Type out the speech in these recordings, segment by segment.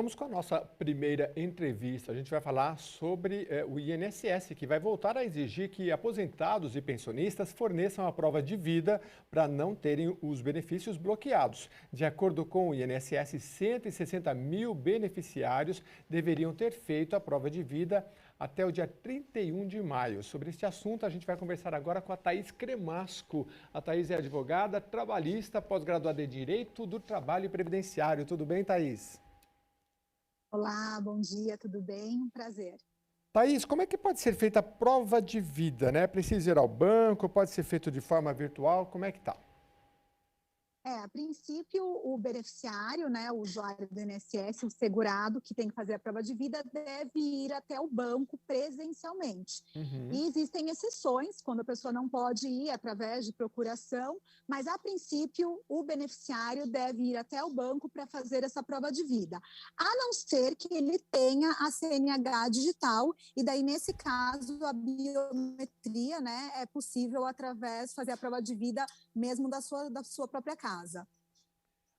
Vamos com a nossa primeira entrevista. A gente vai falar sobre o INSS, que vai voltar a exigir que aposentados e pensionistas forneçam a prova de vida para não terem os benefícios bloqueados. De acordo com o INSS, 160 mil beneficiários deveriam ter feito a prova de vida até o dia 31 de maio. Sobre este assunto, a gente vai conversar agora com a Thaís Cremasco. A Thaís é advogada, trabalhista, pós-graduada em Direito do Trabalho e Previdenciário. Tudo bem, Thaís? Olá, bom dia, tudo bem? Um prazer. Thaís, como é que pode ser feita a prova de vida, né? Precisa ir ao banco, pode ser feito de forma virtual, como é que tá? A princípio, o beneficiário, né, o usuário do INSS, o segurado que tem que fazer a prova de vida, deve ir até o banco presencialmente. Uhum. E existem exceções, quando a pessoa não pode ir através de procuração, mas, a princípio, o beneficiário deve ir até o banco para fazer essa prova de vida, a não ser que ele tenha a CNH digital, e daí, nesse caso, a biometria, né, é possível através fazer a prova de vida mesmo da sua própria casa.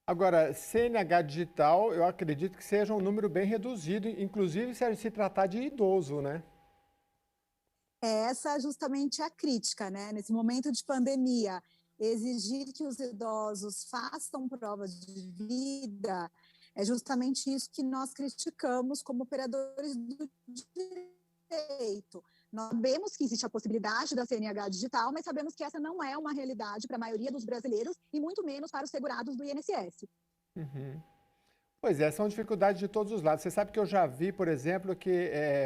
Agora, CNH digital, eu acredito que seja um número bem reduzido, inclusive se tratar de idoso, né? Essa é justamente a crítica, né? Nesse momento de pandemia, exigir que os idosos façam prova de vida é justamente isso que nós criticamos como operadores do direito. Nós sabemos que existe a possibilidade da CNH digital, mas sabemos que essa não é uma realidade para a maioria dos brasileiros e muito menos para os segurados do INSS. Uhum. Pois é, são dificuldades de todos os lados. Você sabe que eu já vi, por exemplo,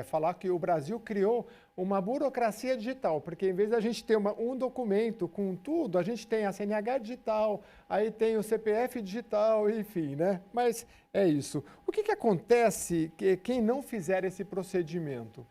falar que o Brasil criou uma burocracia digital, porque em vez da gente ter um documento com tudo, a gente tem a CNH digital, aí tem o CPF digital, enfim, né? Mas é isso. O que acontece que quem não fizer esse procedimento?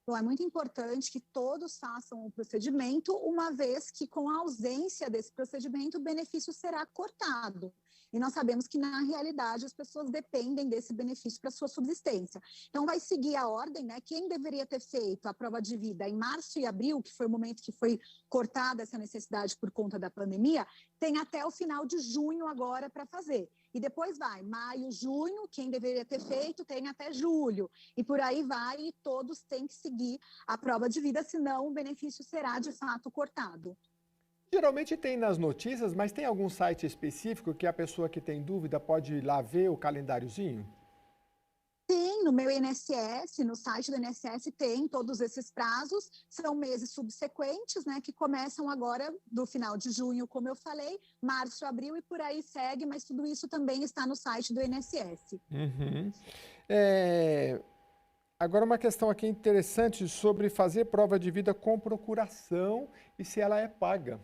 Então, é muito importante que todos façam o procedimento, uma vez que, com a ausência desse procedimento, o benefício será cortado. E nós sabemos que, na realidade, as pessoas dependem desse benefício para sua subsistência. Então, vai seguir a ordem, né? Quem deveria ter feito a prova de vida em março e abril, que foi o momento que foi cortada essa necessidade por conta da pandemia, tem até o final de junho agora para fazer. E depois vai maio, junho, quem deveria ter feito tem até julho. E por aí vai, e todos têm que seguir a prova de vida, senão o benefício será de fato cortado. Geralmente tem nas notícias, mas tem algum site específico que a pessoa que tem dúvida pode ir lá ver o calendáriozinho? Sim, no meu INSS, no site do INSS tem todos esses prazos, são meses subsequentes, né, que começam agora do final de junho, como eu falei, março, abril e por aí segue, mas tudo isso também está no site do INSS. Uhum. É, Agora, uma questão aqui interessante sobre fazer prova de vida com procuração e se ela é paga.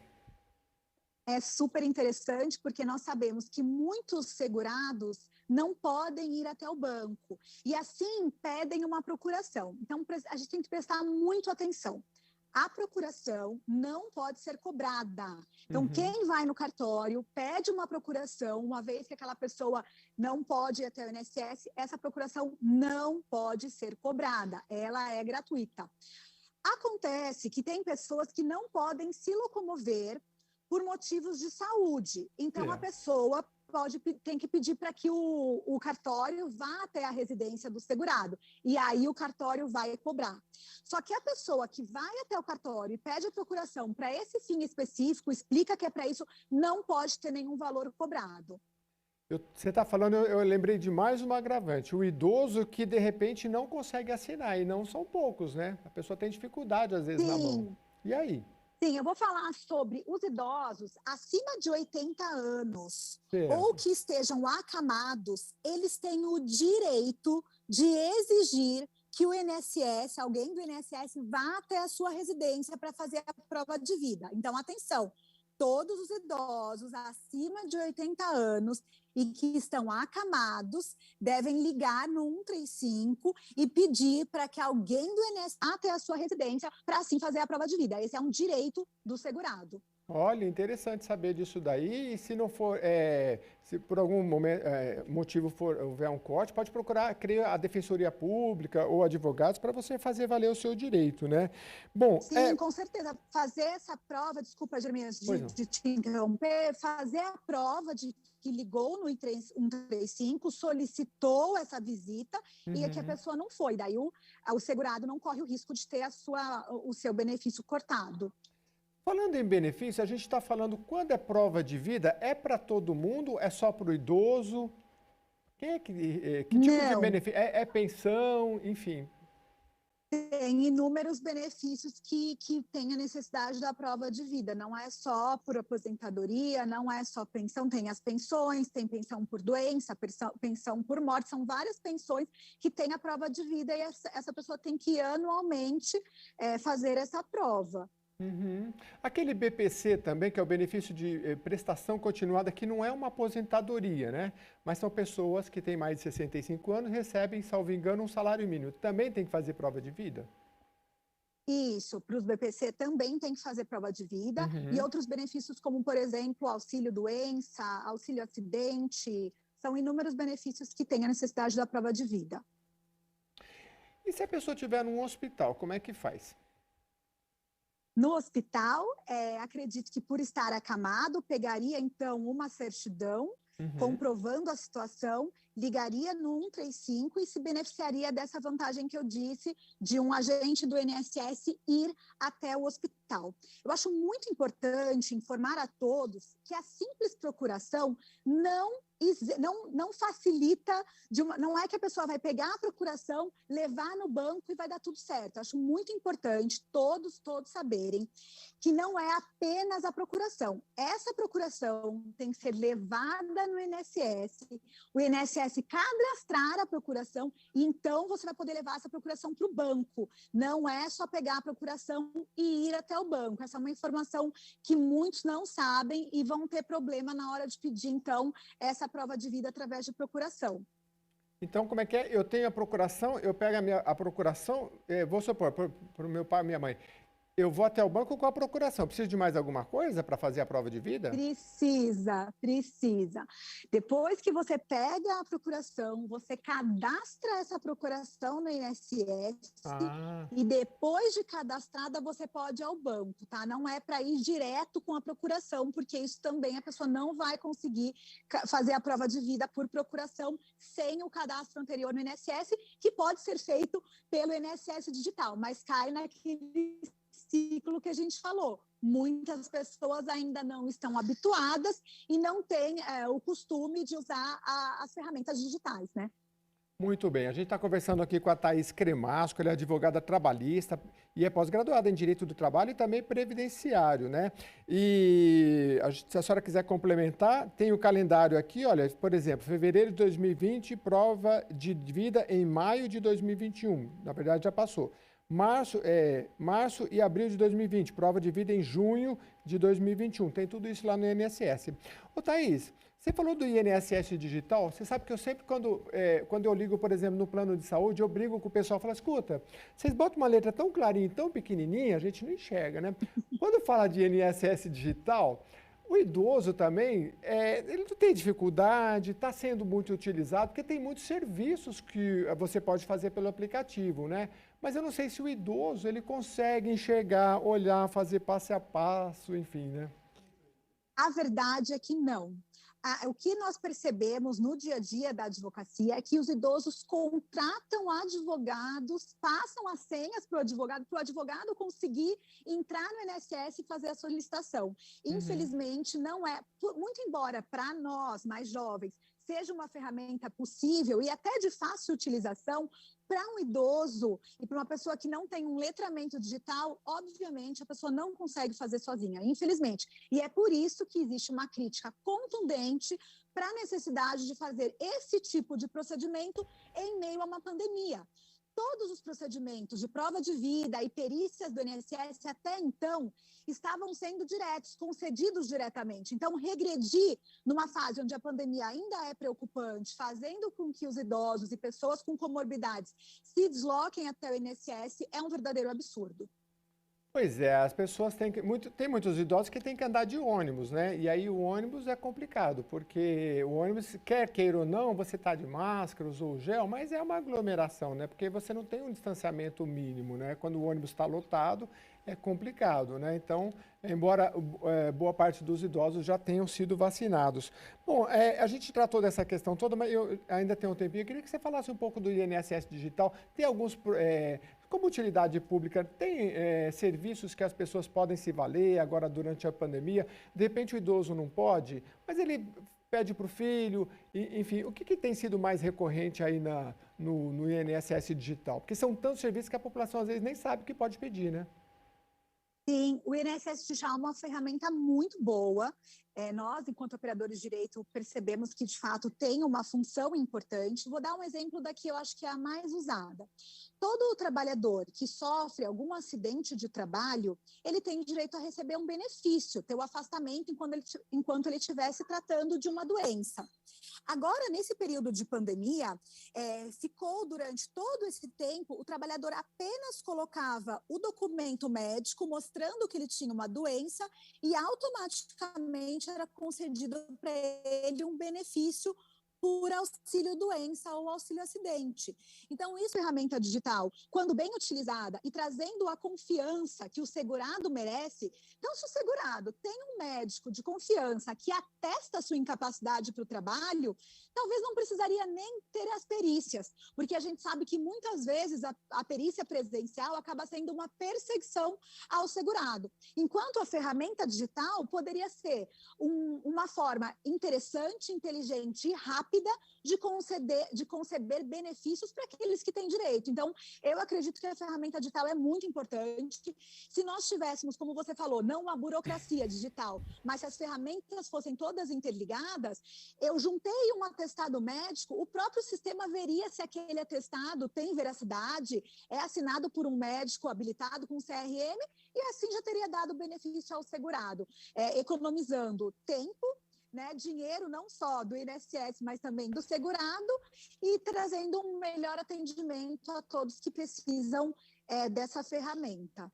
É super interessante porque nós sabemos que muitos segurados não podem ir até o banco e assim pedem uma procuração. Então, a gente tem que prestar muito atenção. A procuração não pode ser cobrada. Então, Uhum. quem vai no cartório pede uma procuração, uma vez que aquela pessoa não pode ir até o INSS, essa procuração não pode ser cobrada, ela é gratuita. Acontece que tem pessoas que não podem se locomover por motivos de saúde. Então, a É. pessoa tem que pedir para que o cartório vá até a residência do segurado. E aí o cartório vai cobrar. Só que a pessoa que vai até o cartório e pede a procuração para esse fim específico, explica que é para isso, não pode ter nenhum valor cobrado. Você está falando, eu lembrei de mais uma agravante. O idoso que de repente não consegue assinar, e não são poucos, né? A pessoa tem dificuldade às vezes na mão. Sim, E aí? sim, eu vou falar sobre os idosos acima de 80 anos ou Certo. que estejam acamados, eles têm o direito de exigir que o INSS, alguém do INSS, vá até a sua residência para fazer a prova de vida. Então, atenção, todos os idosos acima de 80 anos e que estão acamados devem ligar no 135 e pedir para que alguém do INSS até a sua residência para assim fazer a prova de vida. Esse é um direito do segurado. Olha, interessante saber disso daí. E se não for, se por algum motivo houver um corte, pode procurar, criar a Defensoria Pública ou advogados para você fazer valer o seu direito, né? Bom, Sim, com certeza. Fazer essa prova, desculpa, Germinas, pois não. de te interromper, fazer a prova de que ligou no 135, solicitou essa visita e é que a Uhum. pessoa não foi. Daí o segurado não corre o risco de ter o seu benefício cortado. Falando em benefício, a gente está falando quando é prova de vida, é para todo mundo, é só para o idoso? Quem é que tipo de Não, benefício? É pensão, enfim. tem inúmeros benefícios que têm a necessidade da prova de vida. Não é só por aposentadoria, não é só pensão, tem as pensões, tem pensão por doença, pensão por morte, são várias pensões que têm a prova de vida e essa pessoa tem que anualmente fazer essa prova. Uhum. Aquele BPC também, que é o benefício de prestação continuada, que não é uma aposentadoria, né? Mas são pessoas que têm mais de 65 anos e recebem, salvo engano, um salário mínimo. Também tem que fazer prova de vida? Isso, para os BPC também tem que fazer prova de vida e Uhum. outros benefícios, como, por exemplo, auxílio doença, auxílio acidente, são inúmeros benefícios que têm a necessidade da prova de vida. E se a pessoa estiver num hospital, como é que faz? No hospital, acredito que por estar acamado, pegaria então uma certidão Uhum. comprovando a situação, ligaria no 135 e se beneficiaria dessa vantagem que eu disse de um agente do INSS ir até o hospital. Eu acho muito importante informar a todos que a simples procuração não facilita, não é que a pessoa vai pegar a procuração, levar no banco e vai dar tudo certo. Acho muito importante todos saberem que não é apenas a procuração. Essa procuração tem que ser levada no INSS, o INSS cadastrar a procuração e então você vai poder levar essa procuração para o banco. Não é só pegar a procuração e ir até o banco. Essa é uma informação que muitos não sabem e vão ter problema na hora de pedir, então, essa prova de vida através de procuração. Então, como é que é? Eu tenho a procuração, eu pego a procuração, vou supor, para o meu pai e minha mãe. Eu vou até o banco com a procuração. Preciso de mais alguma coisa para fazer a prova de vida? Precisa. Depois que você pega a procuração, você cadastra essa procuração no INSS Ah, e depois de cadastrada você pode ir ao banco, tá? Não é para ir direto com a procuração, porque isso também a pessoa não vai conseguir fazer a prova de vida por procuração sem o cadastro anterior no INSS, que pode ser feito pelo INSS digital, mas cai naquele ciclo que a gente falou. Muitas pessoas ainda não estão habituadas e não têm o costume de usar as ferramentas digitais, né? muito bem. A gente está conversando aqui com a Thaís Cremasco, ela é advogada trabalhista e é pós-graduada em Direito do Trabalho e também Previdenciário, né? E se a senhora quiser complementar, tem o calendário aqui, olha, por exemplo, fevereiro de 2020, prova de vida em maio de 2021. Na verdade, já passou. Março e abril de 2020, prova de vida em junho de 2021. Tem tudo isso lá no INSS. Ô, Thaís, você falou do INSS digital, você sabe que eu sempre, quando eu ligo, por exemplo, no plano de saúde, eu brigo com o pessoal e falo, escuta, vocês botam uma letra tão clarinha, tão pequenininha, a gente não enxerga, né? Quando fala de INSS digital, o idoso também, ele não tem dificuldade, está sendo muito utilizado, porque tem muitos serviços que você pode fazer pelo aplicativo, né? Mas eu não sei se o idoso, ele consegue enxergar, olhar, fazer passo a passo, enfim, né? A verdade é que não. O que nós percebemos no dia a dia da advocacia é que os idosos contratam advogados, passam as senhas para o advogado conseguir entrar no INSS e fazer a solicitação. Uhum. Infelizmente, não é, muito embora para nós mais jovens seja uma ferramenta possível e até de fácil utilização, para um idoso e para uma pessoa que não tem um letramento digital, obviamente a pessoa não consegue fazer sozinha, infelizmente. E é por isso que existe uma crítica contundente para a necessidade de fazer esse tipo de procedimento em meio a uma pandemia. Todos os procedimentos de prova de vida e perícias do INSS até então estavam sendo diretos, concedidos diretamente. Então, regredir numa fase onde a pandemia ainda é preocupante, fazendo com que os idosos e pessoas com comorbidades se desloquem até o INSS, é um verdadeiro absurdo. Pois é, as pessoas tem muitos idosos que têm que andar de ônibus, né? E aí o ônibus é complicado, porque o ônibus, quer queira ou não, você está de máscara, usou gel, mas é uma aglomeração, né? Porque você não tem um distanciamento mínimo, né? Quando o ônibus está lotado, é complicado, né? Então, embora boa parte dos idosos já tenham sido vacinados. Bom, a gente tratou dessa questão toda, mas eu ainda tenho um tempinho. Eu queria que você falasse um pouco do INSS digital. Tem alguns, como utilidade pública, tem serviços que as pessoas podem se valer agora durante a pandemia. De repente o idoso não pode, mas ele pede para o filho, enfim, o que tem sido mais recorrente aí no INSS digital? Porque são tantos serviços que a população às vezes nem sabe o que pode pedir, né? Sim, o INSS Digital é uma ferramenta muito boa. Nós, enquanto operadores de direito, percebemos que, de fato, tem uma função importante. Vou dar um exemplo da que eu acho que é a mais usada. Todo trabalhador que sofre algum acidente de trabalho, ele tem direito a receber um benefício, ter o afastamento enquanto ele estiver se tratando de uma doença. Agora, nesse período de pandemia, ficou durante todo esse tempo, o trabalhador apenas colocava o documento médico mostrando que ele tinha uma doença e automaticamente era concedido para ele um benefício por auxílio doença ou auxílio acidente. Então, isso é ferramenta digital, quando bem utilizada e trazendo a confiança que o segurado merece. Então, se o segurado tem um médico de confiança que atesta a sua incapacidade para o trabalho, talvez não precisaria nem ter as perícias, porque a gente sabe que muitas vezes a perícia presencial acaba sendo uma perseguição ao segurado. Enquanto a ferramenta digital poderia ser uma forma interessante, inteligente e rápida de conceber benefícios para aqueles que têm direito. Então, eu acredito que a ferramenta digital é muito importante. Se nós tivéssemos, como você falou, não uma burocracia digital, mas se as ferramentas fossem todas interligadas, eu juntei um atestado médico, o próprio sistema veria se aquele atestado tem veracidade, é assinado por um médico habilitado com CRM, e assim já teria dado benefício ao segurado, economizando tempo, né, dinheiro não só do INSS, mas também do segurado, e trazendo um melhor atendimento a todos que precisam dessa ferramenta.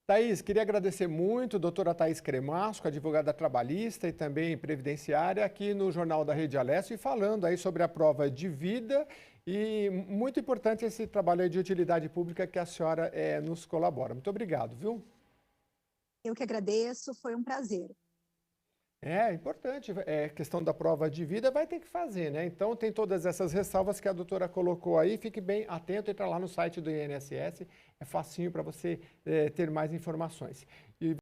Thaís, queria agradecer muito a doutora Thaís Cremasco, advogada trabalhista e também previdenciária, aqui no Jornal da Rede Alessio, e falando aí sobre a prova de vida e muito importante esse trabalho aí de utilidade pública que a senhora nos colabora. Muito obrigado, viu? Eu que agradeço, foi um prazer. É importante, questão da prova de vida vai ter que fazer, né? Então tem todas essas ressalvas que a doutora colocou aí, fique bem atento, entra lá no site do INSS, é facinho para você ter mais informações.